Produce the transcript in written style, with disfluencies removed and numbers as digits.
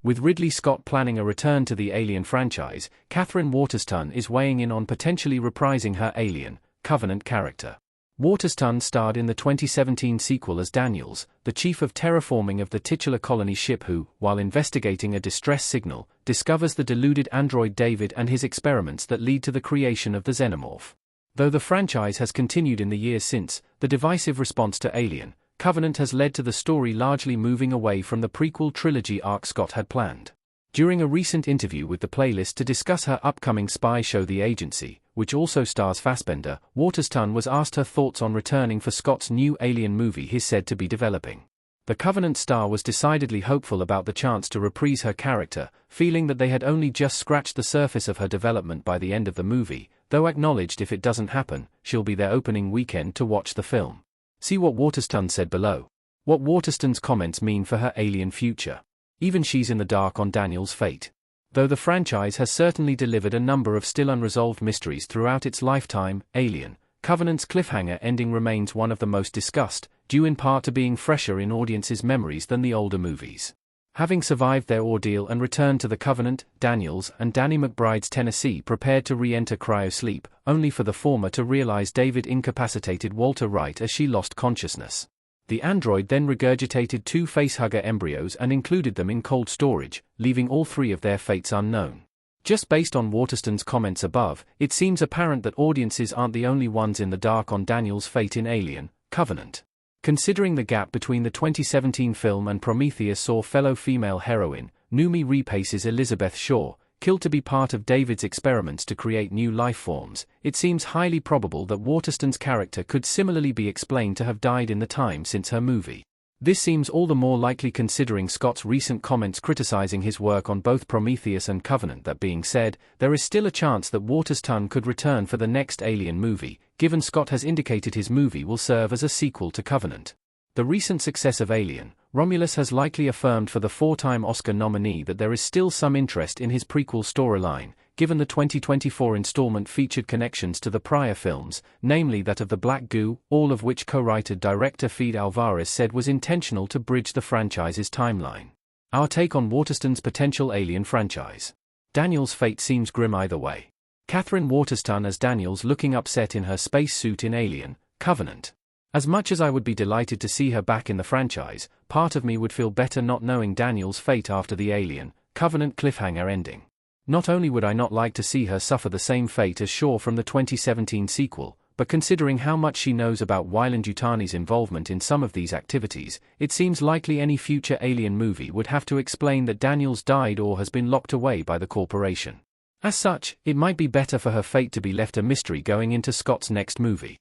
With Ridley Scott planning a return to the Alien franchise, Katherine Waterston is weighing in on potentially reprising her Alien, Covenant character. Waterston starred in the 2017 sequel as Daniels, the chief of terraforming of the titular colony ship who, while investigating a distress signal, discovers the deluded android David and his experiments that lead to the creation of the xenomorph. Though the franchise has continued in the years since, the divisive response to Alien, Covenant has led to the story largely moving away from the prequel trilogy arc Scott had planned. During a recent interview with the Playlist to discuss her upcoming spy show The Agency, which also stars Fassbender, Waterston was asked her thoughts on returning for Scott's new Alien movie he's said to be developing. The Covenant star was decidedly hopeful about the chance to reprise her character, feeling that they had only just scratched the surface of her development by the end of the movie, though acknowledged if it doesn't happen, she'll be there opening weekend to watch the film. See what Waterston said below. What Waterston's comments mean for her Alien future. Even she's in the dark on Daniel's fate. Though the franchise has certainly delivered a number of still unresolved mysteries throughout its lifetime, Alien, Covenant's cliffhanger ending remains one of the most discussed, due in part to being fresher in audiences' memories than the older movies. Having survived their ordeal and returned to the Covenant, Daniels and Danny McBride's Tennessee prepared to re-enter cryosleep, only for the former to realize David incapacitated Walter right as she lost consciousness. The android then regurgitated 2 facehugger embryos and included them in cold storage, leaving all 3 of their fates unknown. Just based on Waterston's comments above, it seems apparent that audiences aren't the only ones in the dark on Daniel's fate in Alien, Covenant. Considering the gap between the 2017 film and Prometheus saw fellow female heroine, Noomi Rapace's Elizabeth Shaw, killed to be part of David's experiments to create new life forms, it seems highly probable that Waterston's character could similarly be explained to have died in the time since her movie. This seems all the more likely considering Scott's recent comments criticizing his work on both Prometheus and Covenant. That being said, there is still a chance that Waterston could return for the next Alien movie, given Scott has indicated his movie will serve as a sequel to Covenant. The recent success of Alien, Romulus has likely affirmed for the 4-time Oscar nominee that there is still some interest in his prequel storyline, given the 2024 installment featured connections to the prior films, namely that of the Black Goo, all of which co-writer director Fede Alvarez said was intentional to bridge the franchise's timeline. Our take on Waterston's potential Alien franchise. Daniel's fate seems grim either way. Katherine Waterston as Daniels looking upset in her space suit in Alien, Covenant. As much as I would be delighted to see her back in the franchise, part of me would feel better not knowing Daniel's fate after the Alien, Covenant cliffhanger ending. Not only would I not like to see her suffer the same fate as Shaw from the 2017 sequel, but considering how much she knows about Weyland-Yutani's involvement in some of these activities, it seems likely any future Alien movie would have to explain that Daniels died or has been locked away by the corporation. As such, it might be better for her fate to be left a mystery going into Scott's next movie.